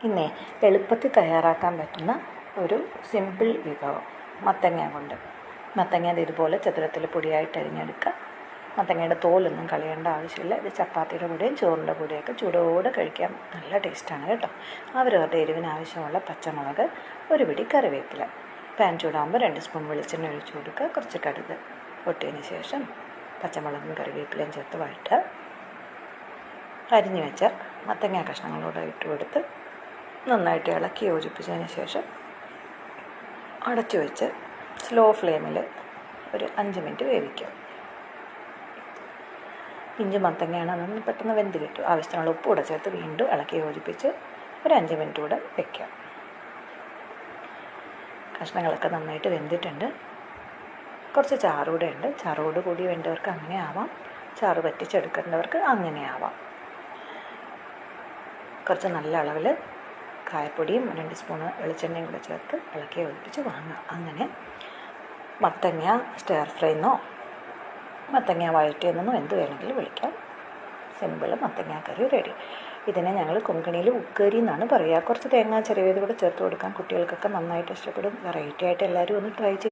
ഇന്നേ എളുപ്പത്തിൽ തയ്യാറാക്കാൻ പറ്റുന്ന ഒരു സിമ്പിൾ വിഭവം മത്തങ്ങ കൊണ്ട്. മത്തങ്ങ ഇതുപോലെ ചതുരത്തിൽ പൊടിയായിട്ട് അരിഞ്ഞെടുക്കുക. മത്തങ്ങയുടെ തോലൊന്നും കളയേണ്ട ആവശ്യമില്ല. ഇത് ചപ്പാത്തിയുടെ കൂടെയും ചോറിൻ്റെ കൂടെയൊക്കെ ചൂടോടെ കഴിക്കാൻ നല്ല ടേസ്റ്റാണ് കേട്ടോ. അവരവരുടെ എരിവിന് ആവശ്യമുള്ള പച്ചമുളക്, ഒരു പിടി കറിവേപ്പില. പാൻ ചൂടാകുമ്പോൾ 2 സ്പൂൺ വെളിച്ചെണ്ണ ഒഴിച്ച് കൊടുക്കുക. കുറച്ച് കടുക് പൊട്ടിയതിന് ശേഷം പച്ചമുളകും കറിവേപ്പിലയും ചേർത്ത് വഴറ്റുക. അരിഞ്ഞു വെച്ച മത്തങ്ങ കഷ്ണങ്ങളോടെ ഇട്ട് കൊടുത്ത് നന്നായിട്ട് ഇളക്കി യോജിപ്പിച്ചതിന് ശേഷം അടച്ചു വെച്ച് സ്ലോ ഫ്ലെയിമിൽ ഒരു 5 മിനിറ്റ് വേവിക്കുക. ഇഞ്ചി മത്തങ്ങയാണ്, അതൊന്ന് പെട്ടെന്ന് വെന്ത് കിട്ടും. ആവശ്യത്തിനുള്ള ഉപ്പ് കൂടെ ചേർത്ത് വീണ്ടും ഇളക്കി യോജിപ്പിച്ച് ഒരു 5 മിനിറ്റ് കൂടെ വയ്ക്കുക. കഷ്ണങ്ങളൊക്കെ നന്നായിട്ട് വെന്തിട്ടുണ്ട്. കുറച്ച് ചാറുകൂടെ ഉണ്ട്. ചാറോട് കൂടി വേണ്ടവർക്ക് അങ്ങനെ ആവാം, ചാറ് വറ്റിച്ചെടുക്കേണ്ടവർക്ക് അങ്ങനെ ആവാം. കുറച്ച് നല്ല അളവിൽ കായപ്പൊടിയും 2 സ്പൂണ് വെളിച്ചെണ്ണയും കൂടെ ചേർത്ത് ഇളക്കി യോജിപ്പിച്ച് വാങ്ങുക. അങ്ങനെ മത്തങ്ങ സ്റ്റർ ഫ്രൈ എന്നോ മത്തങ്ങ വഴറ്റിയെന്നോ എന്ത് വേണമെങ്കിലും വിളിക്കാം. സിമ്പിൾ മത്തങ്ങ കറി റെഡി. ഇതിനെ ഞങ്ങൾ കൊങ്കണിയിൽ ഉക്കരി എന്നാണ് പറയുക. കുറച്ച് തേങ്ങ ചെറിയത് കൂടെ ചേർത്ത് കൊടുക്കാം. കുട്ടികൾക്കൊക്കെ നന്നായിട്ട് ഇഷ്ടപ്പെടും. വെറൈറ്റി ആയിട്ട് എല്ലാവരും ഒന്ന് ട്രൈ ചെയ്യും.